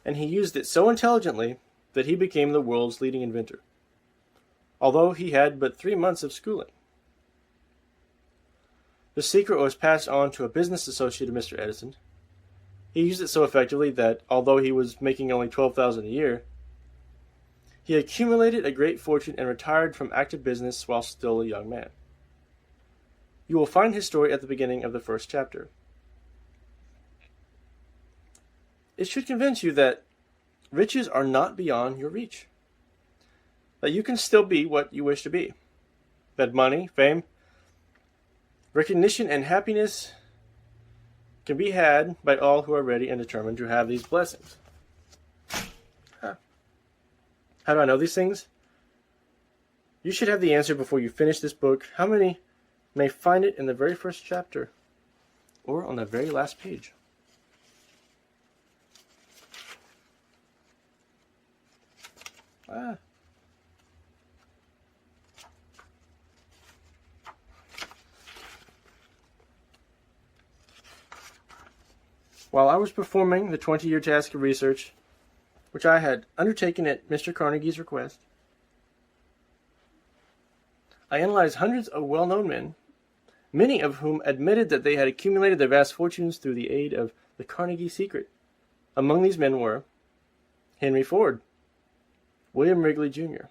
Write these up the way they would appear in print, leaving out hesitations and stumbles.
and he used it so intelligently that he became the world's leading inventor, although he had but 3 months of schooling. The secret was passed on to a business associate of Mr. Edison. He used it so effectively that, although he was making only $12,000 a year, he accumulated a great fortune and retired from active business while still a young man. You will find his story at the beginning of the first chapter. It should convince you that riches are not beyond your reach, that you can still be what you wish to be, that money, fame, recognition, and happiness can be had by all who are ready and determined to have these blessings. How do I know these things? You should have the answer before you finish this book. How many may find it in the very first chapter or on the very last page? While I was performing the 20-year task of research, which I had undertaken at Mr. Carnegie's request, I analyzed hundreds of well-known men, many of whom admitted that they had accumulated their vast fortunes through the aid of the Carnegie secret. Among these men were Henry Ford, William Wrigley Jr.,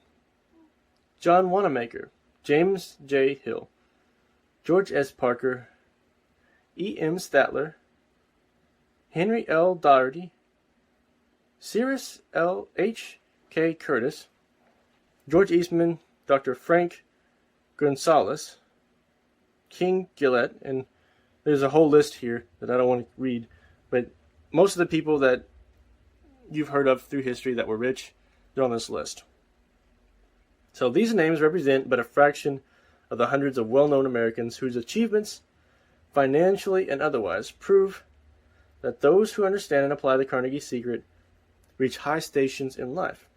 John Wanamaker, James J. Hill, George S. Parker, E. M. Statler, Henry L. Doherty, Cyrus L. H. K. Curtis, George Eastman, Dr. Frank Gonzalez, King Gillette, and there's a whole list here that I don't want to read, but most of the people that you've heard of through history that were rich, they're on this list. So these names represent but a fraction of the hundreds of well-known Americans whose achievements, financially and otherwise, prove that those who understand and apply the Carnegie secret reach high stations in life.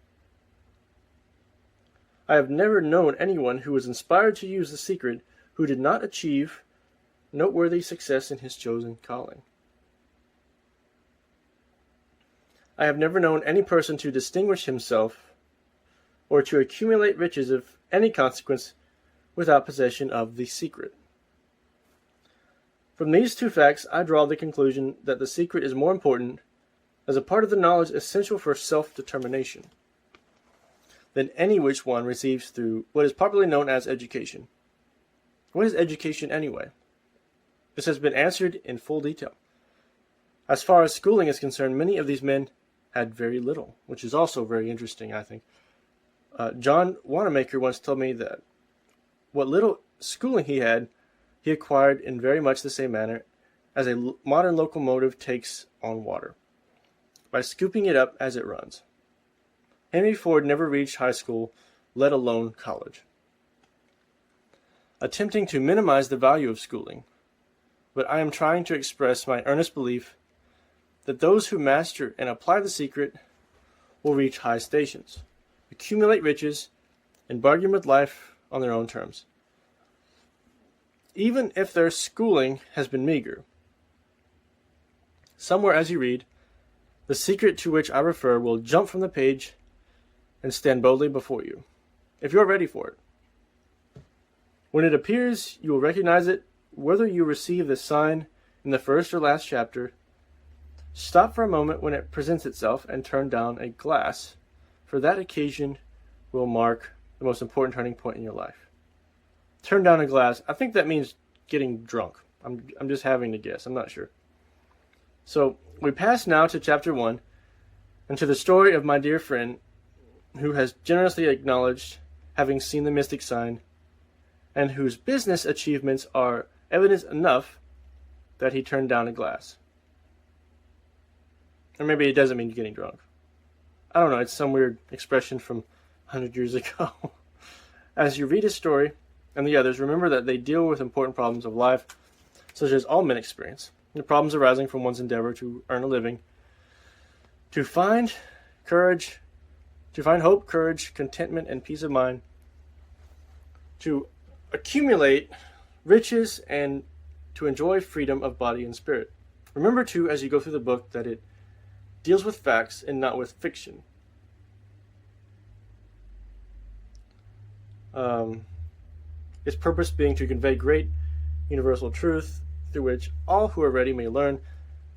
I have never known anyone who was inspired to use the secret who did not achieve noteworthy success in his chosen calling. I have never known any person to distinguish himself or to accumulate riches of any consequence without possession of the secret. From these two facts, I draw the conclusion that the secret is more important as a part of the knowledge essential for self-determination than any which one receives through what is popularly known as education. What is education anyway? This has been answered in full detail. As far as schooling is concerned, many of these men had very little, which is also very interesting, I think. John Wanamaker once told me that what little schooling he had, he acquired in very much the same manner as a modern locomotive takes on water, by scooping it up as it runs. Henry Ford never reached high school, let alone college. Attempting to minimize the value of schooling, but I am trying to express my earnest belief that those who master and apply the secret will reach high stations, accumulate riches, and bargain with life on their own terms, even if their schooling has been meager. Somewhere as you read, the secret to which I refer will jump from the page and stand boldly before you, if you are ready for it. When it appears, you will recognize it, whether you receive the sign in the first or last chapter. Stop for a moment when it presents itself and turn down a glass, for that occasion will mark the most important turning point in your life. Turn down a glass. I think that means getting drunk. I'm just having to guess. I'm not sure. So we pass now to chapter 1 and to the story of my dear friend who has generously acknowledged having seen the mystic sign and whose business achievements are evidence enough that he turned down a glass. Or maybe it doesn't mean getting drunk. I don't know. It's some weird expression from 100 years ago. As you read his story and the others, remember that they deal with important problems of life, such as all men experience. The problems arising from one's endeavor to earn a living, to find hope, courage, contentment, and peace of mind, to accumulate riches, and to enjoy freedom of body and spirit. Remember, too, as you go through the book, that it deals with facts and not with fiction. Its purpose being to convey great universal truth through which all who are ready may learn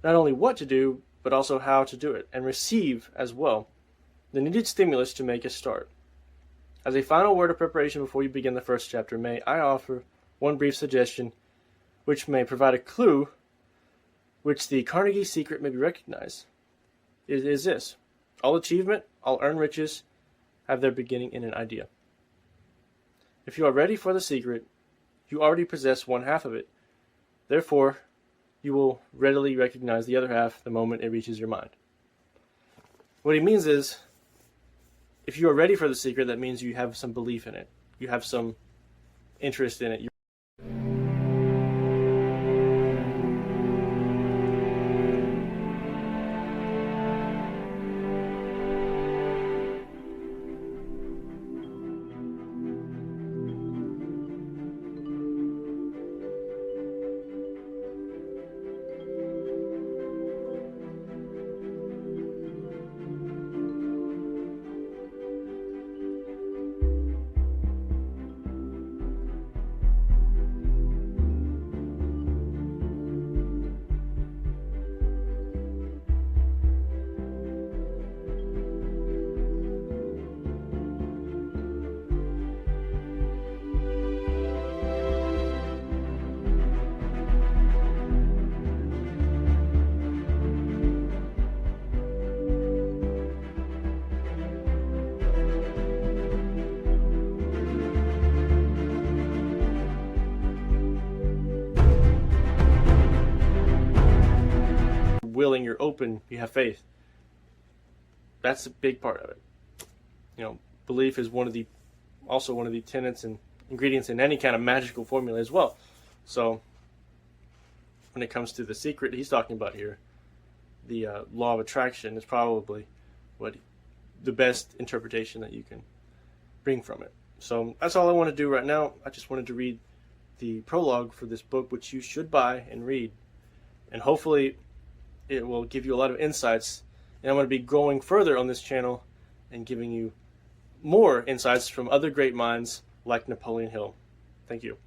not only what to do, but also how to do it, and receive as well the needed stimulus to make a start. As a final word of preparation before you begin the first chapter, may I offer one brief suggestion which may provide a clue which the Carnegie secret may be recognized. It is this: all achievement, all earned riches have their beginning in an idea. If you are ready for the secret, you already possess one half of it. Therefore, you will readily recognize the other half the moment it reaches your mind. What he means is, if you are ready for the secret, that means you have some belief in it. You have some interest in it. Willing, you're open, you have faith. That's a big part of it. Belief is also one of the tenets and ingredients in any kind of magical formula as well. So when it comes to the secret he's talking about here, the law of attraction is probably the best interpretation that you can bring from it. So that's all I want to do right now. I just wanted to read the prologue for this book, which you should buy and read, and hopefully it will give you a lot of insights. And I'm going to be going further on this channel and giving you more insights from other great minds like Napoleon Hill. Thank you.